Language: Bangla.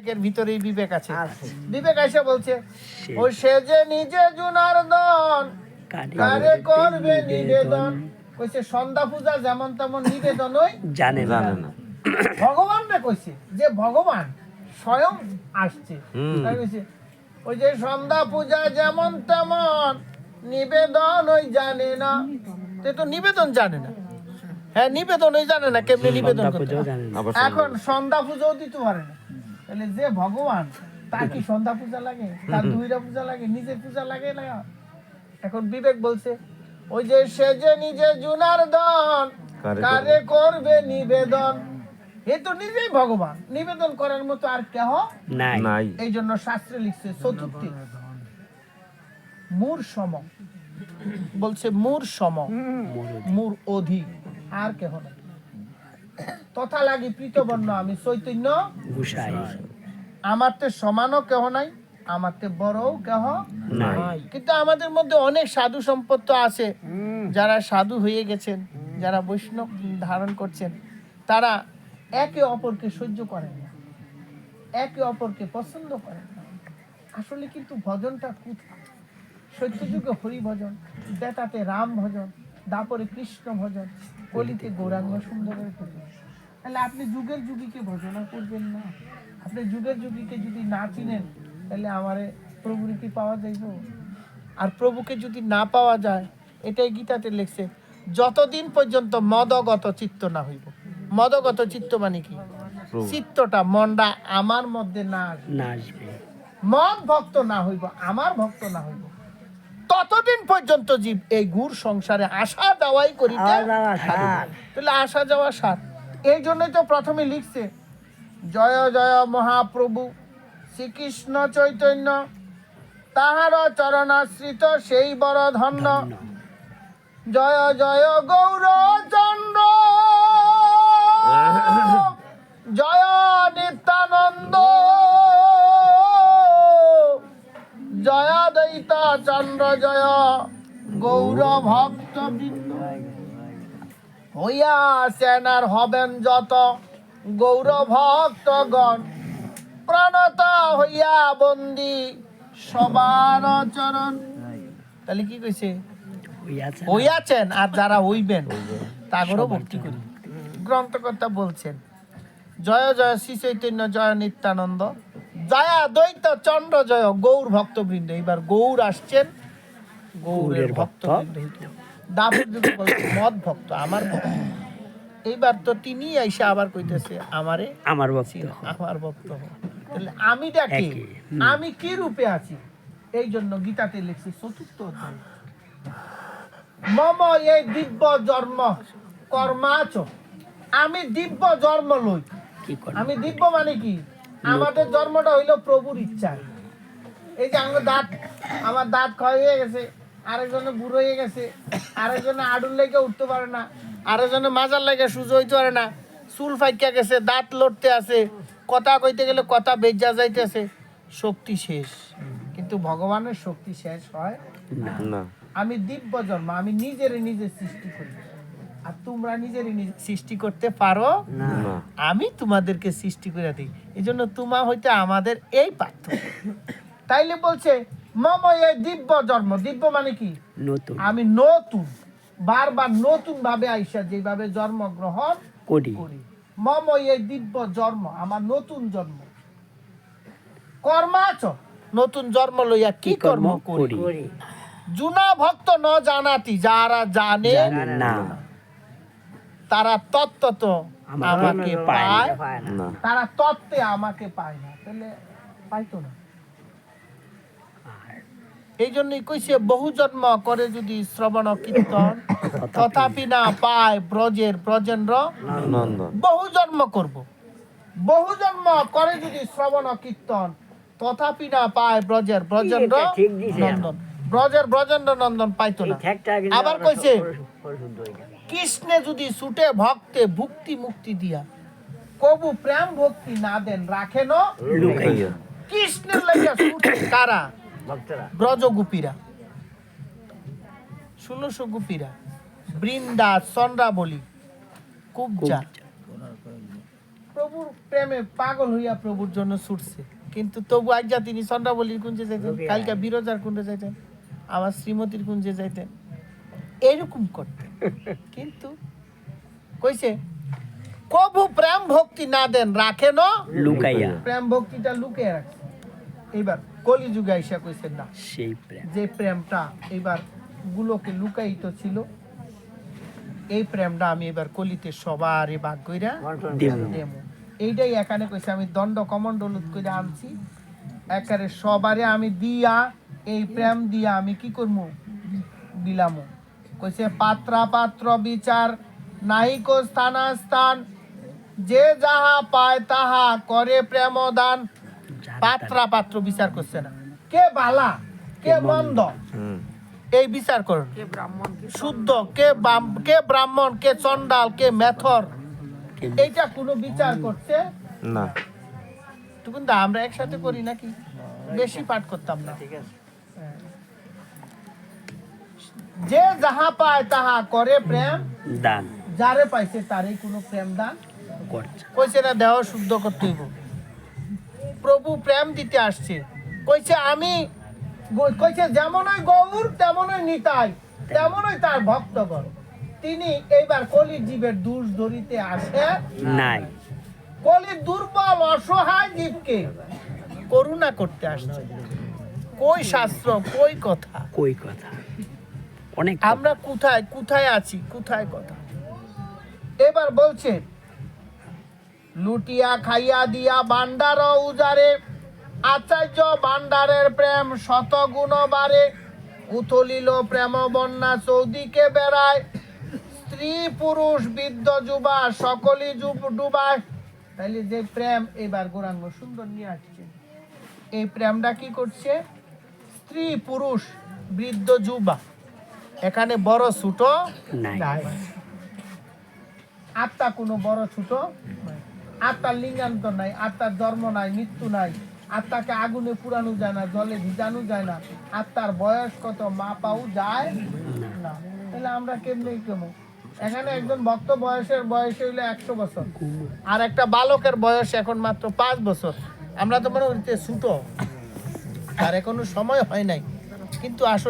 বিবেকের ভিতরেই বিবেক আছে। বিবেক এসে বলছে ও সে যে নিজে জনার্দন কারে করবে নিবেদন। কইছে সন্ধ্যা পূজা যেমন তেমন নিবেদনই জানে না। ভগবান রে কইছে যে ভগবান স্বয়ং আসছে। তাই কইছে ওই যে সন্ধ্যা পূজা যেমন তেমন নিবেদন ওই জানে না। তো নিবেদন জানে না। হ্যাঁ নিবেদন ওই জানে না কেমনে নিবেদন করতে হয়। এখন সন্ধ্যা পূজাও দিতে পারে না। তাহলে যে ভগবান তার কি সন্ধ্যা পূজা লাগে, তার দুইটা পূজা লাগে, নিজের পূজা লাগে না? এখন বিবেক বলছে ওই যে সে যে নিজে জনার্দন কারে করবে নিবেদন। এ তো নিজেই ভগবান, নিবেদন করার মতো আর কেহ নাই। এই জন্য শাস্ত্রে লিখছে চতুর্থী মূর সম, বলছে মূর সম, মূর অধিক আর কেহ নাই। তথা লাগি প্রীতবর্ণ আমি চৈতন্য গোসাই, আমার তে সমানও কেহ নাই, আমার তে বড়ও কেহ নাই। কিন্তু আমাদের মধ্যে অনেক সাধু সম্পন্ন আছে, যারা সাধু হয়ে গেছেন, যারা বৈষ্ণব ধারণ করছেন, তারা একে অপরকে সহ্য করেন না, একে অপরকে পছন্দ করেন না। আসলে কিন্তু ভজনটা কোথায়? সত্যযুগে হরি ভজন, বেতাতে রাম ভজন, দাপরে কৃষ্ণ ভজন, কলিতে গৌরাঙ্গ সুন্দরের ভজন। তাহলে আপনি যুগের যুগীকে ভজনা করবেন না? আপনি যুগের যুগীকে যদি না চিনেন তাহলে আমারে প্রভুর কি পাওয়া যাইব? আর প্রভুকে যদি না পাওয়া যায়, এটাই গীতাতে লেখছে যতদিন পর্যন্ত মদগত চিত্ত না হইব। মদগত চিত্ত মানে কি? চিত্তটা মনটা আমার মধ্যে না আসবে, মদ ভক্ত না হইব, আমার ভক্ত না হইব, ততদিন পর্যন্ত জীব এই গুড় সংসারে আসা যাওয়াই করিতে তাহলে আসা যাওয়া সার। এই জন্যই তো প্রথমে লিখছে জয় জয় মহাপ্রভু শ্রীকৃষ্ণ চৈতন্য, তাহার চরণাশ্রিত সেই বড় ধন্য। জয় জয় গৌরচন্দ্র, জয় নিত্যানন্দ, জয় দৈতা চন্দ্র, জয় গৌর ভক্ত বৃন্দ। হইয়া সেনার হবেন যত গৌর ভক্তগণ, প্রণত হইয়া বন্দি সবার চরণ। তাহলে কি কইছে? হইয়াছেন আর যারা হইবেন তাগরও ভক্তি করি। গ্রন্থকর্তা বলছেন জয় জয় শ্রী চৈতন্য, জয় নিত্যানন্দ, জয়া দ্বৈত চন্দ্র, জয় গৌর ভক্তবৃন্দ। এবার গৌর আসছেন, গৌরের ভক্তবৃন্দ। দাপর যুগে বলছে মদ ভক্ত, আমার ভক্ত। এইবার তো তিনি আইসা আবার কইতেছে আমারে আমার ভক্ত, আমার ভক্ত। তাহলে আমি দেখি আমি কি রূপে আছি। এই জন্য গীতাতে লিখছে চতুর্থ অধ্যায় মম এই দিব্য জন্ম কর্মাচ। আমি দিব্য জন্ম লই। আমি দিব্য মানে কি? আমাদের জন্মটা হইলো প্রভুর ইচ্ছা। এই যে আমার দাঁত ক্ষয় হয়ে গেছে, আরেকজনে বুড়ো হয়ে গেছে, আরেকজনে আডুর লেগে উঠতে পারে না, আরেকজনে মাজার লেগে সুজো হইতে পারে না, চুল ফাইকা গেছে, দাঁত লড়তে আছে, কথা কইতে গেলে কথা বেজা যাইতেছে, শক্তি শেষ। কিন্তু ভগবানের শক্তি শেষ হয় না। আমি দিব্য জন্ম, আমি নিজেরে নিজে সৃষ্টি করি, আর তোমরা নিজেরে নিজে সৃষ্টি করতে পারো না। আমি তোমাদেরকে সৃষ্টি করে দিই। এই জন্য তোমা হইতে আমাদের এই পার্থক্য। তাইলে বলছে মম এই দিব্য জন্ম। দিব্য মানে কি? নতুন। আমি নতুন, বারবার নতুন ভাবে আইসা যেভাবে জন্মগ্রহণ করি। মম এই দিব্য জন্ম, আমার নতুন জন্ম। কর্মাচ, নতুন জন্ম লইয়া কি কর্ম করি। জুনা ভক্ত ন জানাতি, যারা জানে না তারা তত্ত্ব আমাকে পায় না, তারা তত্ত্বে আমাকে পায় না। তাহলে পাইতো না। এই জন্যই কইছে বহু জন্ম করে যদি শ্রবণ কীর্তন, তথাপি না পায় ব্রজের ব্রজেন্দ্র নন্দন। বহু জন্ম করব, বহু জন্ম করে যদি শ্রবণ কীর্তন, তথাপি না পায় ব্রজের ব্রজেন্দ্র নন্দন। ব্রজের ব্রজেন্দ্র নন্দন পাইতো না। আবার কইছে কৃষ্ণে যদি ছুটে ভক্তে ভুক্তি মুক্তি দিয়া, কবু প্রেম ভক্তি না দেন রাখেন লুকাইয়া। কৃষ্ণের লাগিয়া ছুটে কারা? ব্রজ গোপীরা, 1600 গোপীরা, বৃন্দা চন্দ্রাবলী, কুবজা, প্রভুর প্রেমে পাগল হইয়া প্রভুর জন্য ছুটছে, কিন্তু তবু আজ যা তিনি চন্দ্রাবলীর কুঞ্জে যাইতেন, কালকে বিরজার কুঞ্জে যাইতেন, আবার শ্রীমতীর কুঞ্জে যাইতেন, এরকম করতেন। কিন্তু কইছে কবু প্রেম ভক্তি না দেন রাখেন লুকাইয়া প্রেম ভক্তিটা লুকিয়ে রাখছে। এইবার কলিযুগে আইসা কইছেন না, সেই প্রেম যে প্রেমটা এবার গুলোকে লুকায়িত ছিল, এই প্রেমটা আমি এবার কলিতে সবারই ভাগ কইরা দেবো। এইটাই এখানে কইছে আমি দণ্ড কমণ্ডলুত করে আনছি, একারে সবারে আমি দিয়া এই প্রেম দিয়া আমি কি করবো দিলামো। কইছে পাত্রা পাত্র বিচার নাহিক স্থানাস্থান, যে যাহা পায় তাহা করে প্রেম দান। পাত্রা পাত্র বিচার করছে না, কে বালা কে মন্দ এই বিচার করুন। শুদ্ধ কে ব্রাহ্মণ কে চন্ডাল কে মেথর, এইটা কোনো বিচার করছে না। তখন আমরা একসাথে করি নাকি, বেশি পাঠ করতাম না। হ্যাঁ। যে যাহা পায় তাহা করে প্রেম দান যারে পাইছে তারে কোনো প্রেম দান করছে। কইছে না দেহ শুদ্ধ করতে হইব। প্রভু প্রেম দিতে আসছে, কইছে আমি কইছে যেমনই গৌর তেমনই নিতাই তেমনই তার ভক্তগণ। তিনি এইবার কলির জীবের দোষ ধরিতে আসে নাই, কলির দুর্বল অসহায় জীবকে করুণা করতে আসছে। কই শাস্ত্র কই কথা, কই কথা অনেক আমরা কোথায় কোথায় আছি, কোথায় কথা। এবার বলছে লুটিয়া খাইয়া দিয়া ভান্ডার উজারে, আচার্য ভান্ডারের প্রেম শত গুণ বাড়ে। উথলিল প্রেম বন্যা চৌদিকে বেড়ায়, স্ত্রী পুরুষ বৃদ্ধ যুবা সকলই ডুবায়। তাইলে যে প্রেম এবার গৌরাঙ্গ সুন্দর নিয়ে আসছে, এই প্রেমটা কি করছে? স্ত্রী পুরুষ বৃদ্ধ যুবা, এখানে বড় ছোট নাই। নাই। আত্মা কোনো বড় ছোট নাই। আত্মার লিঙ্গান্তর নাই, আত্মার জন্ম নাই, মৃত্যু নাই। আত্মাকে আগুনে পুরানো যায় না, জলে ভিজানো যায় না। আত্মার বয়স কত মাপাও যায় না। তাহলে আমরা কেমনে কেমন? এখানে একজন ভক্ত বয়সে হইলে 100 বছর, আর একটা বালকের বয়স এখন মাত্র 5 বছর। আমরা তো মনে হচ্ছে ছোট, আর এখনো সময় হয় নাই, কিন্তু আসলে